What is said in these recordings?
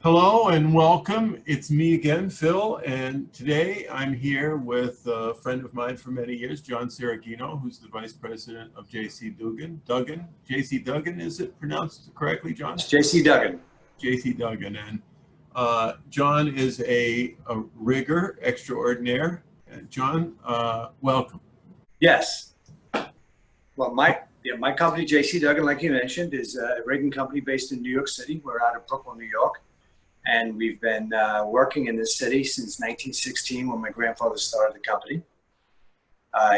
Hello and welcome. It's me again, Phil, and today I'm here with a friend of mine for many years, John Cereghino, who's the Vice President of JC Duggan. JC Duggan, is it pronounced correctly, John? It's JC Duggan. JC Duggan. And John is a rigger extraordinaire. John, welcome. Yes. Well, my company, JC Duggan, like you mentioned, is a rigging company based in New York City. We're out of Brooklyn, New York. And we've been working in this city since 1916 when my grandfather started the company.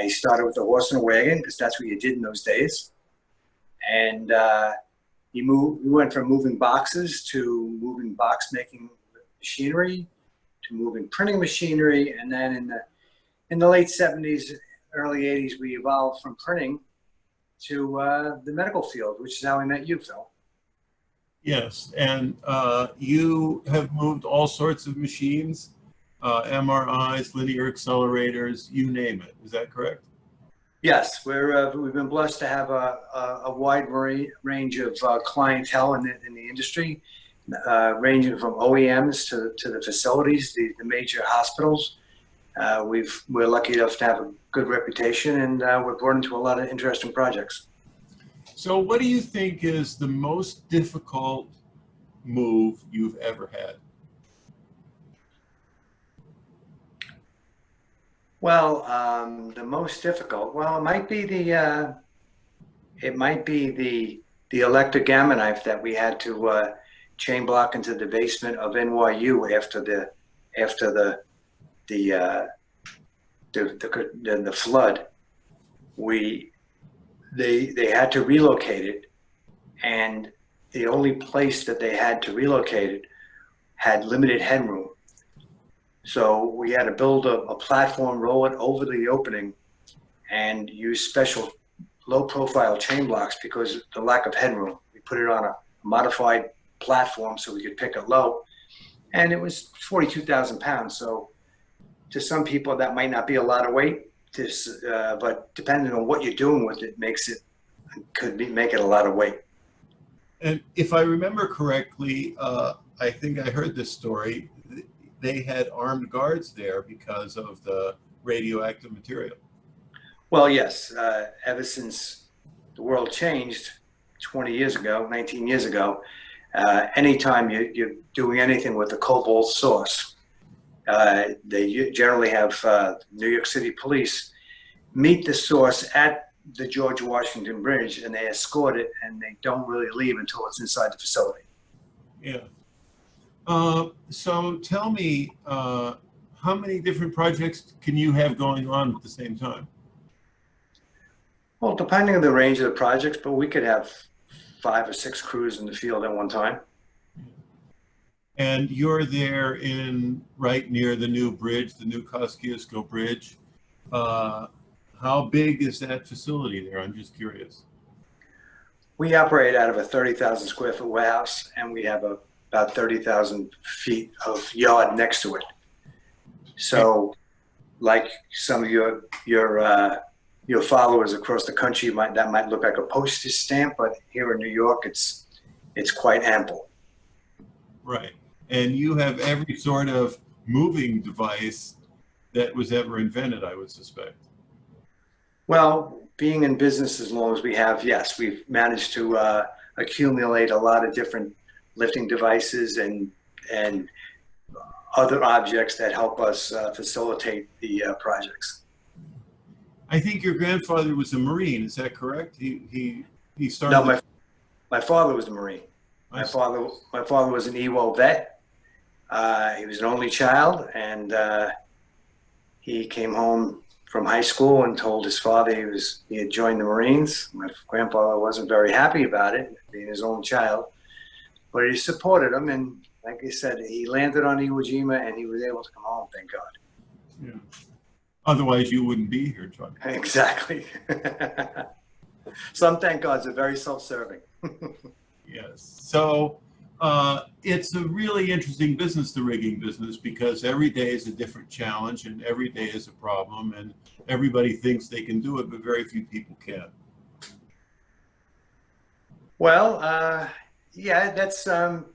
He started with a horse and a wagon because that's what you did in those days. And we went from moving boxes to moving box making machinery to moving printing machinery. And then in the late 70s, early 80s, we evolved from printing to the medical field, which is how we met you, Phil. Yes, and you have moved all sorts of machines, MRIs, linear accelerators, you name it. Is that correct? Yes, we've been blessed to have a wide range of clientele in the industry, ranging from OEMs to the facilities, the major hospitals. We're lucky enough to have a good reputation, and we're brought into a lot of interesting projects. So what do you think is the most difficult move you've ever had? Well, the most difficult, well, it might be the electric gamma knife that we had to chain block into the basement of NYU after the flood. They had to relocate it, and the only place that they had to relocate it had limited headroom. So we had to build a platform, roll it over the opening, and use special low-profile chain blocks because of the lack of headroom. We put it on a modified platform so we could pick it low, and it was 42,000 pounds. So to some people, that might not be a lot of weight. But depending on what you're doing with it, make it a lot of weight. And if I remember correctly, I think I heard this story, they had armed guards there because of the radioactive material. Well, yes, ever since the world changed 20 years ago, 19 years ago, anytime you're doing anything with a cobalt source, they generally have New York City police meet the source at the George Washington Bridge, and they escort it, and they don't really leave until it's inside the facility. Yeah. So tell me, how many different projects can you have going on at the same time? Well, depending on the range of the projects, but we could have 5 or 6 crews in the field at one time. And you're there right near the new bridge, the new Kosciuszko Bridge. How big is that facility there? I'm just curious. We operate out of a 30,000 square foot warehouse, and we have about 30,000 feet of yard next to it. So, like some of your followers across the country, that might look like a postage stamp, but here in New York, it's quite ample. Right. And you have every sort of moving device that was ever invented, I would suspect. Well, being in business as long as we have, yes, we've managed to accumulate a lot of different lifting devices and other objects that help us facilitate the projects. I think your grandfather was a Marine. Is that correct? He started. No, my father was a Marine. My father was an EWO vet. He was an only child, and he came home from high school and told his father he had joined the Marines. My grandfather wasn't very happy about it, being his own child, but he supported him. And like I said, he landed on Iwo Jima and he was able to come home, thank God. Yeah. Otherwise, you wouldn't be here, John. Exactly. Some thank gods are very self-serving. Yes. So it's a really interesting business, the rigging business, because every day is a different challenge and every day is a problem, and everybody thinks they can do it, but very few people can. Well, Yeah, that's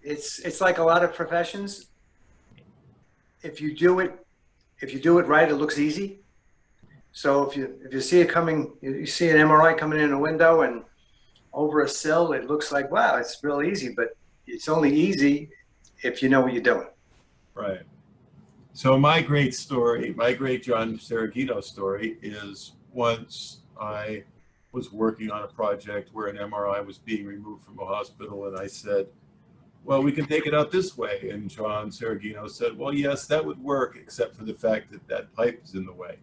it's like a lot of professions. If you do it right, it looks easy. So if you see it coming, you see an MRI coming in a window and over a sill, it looks like, wow, it's real easy, but it's only easy if you know what you're doing. Right. So my great story, my great John Cereghino story is once I was working on a project where an MRI was being removed from a hospital, and I said, well, we can take it out this way. And John Cereghino said, well, yes, that would work, except for the fact that that pipe is in the way.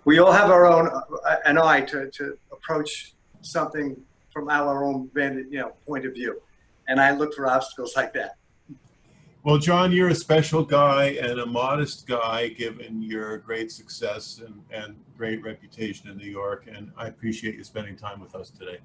We all have our own an eye to approach something from our own point of view, and I look for obstacles like that. Well, John, you're a special guy and a modest guy, given your great success and great reputation in New York, and I appreciate you spending time with us today.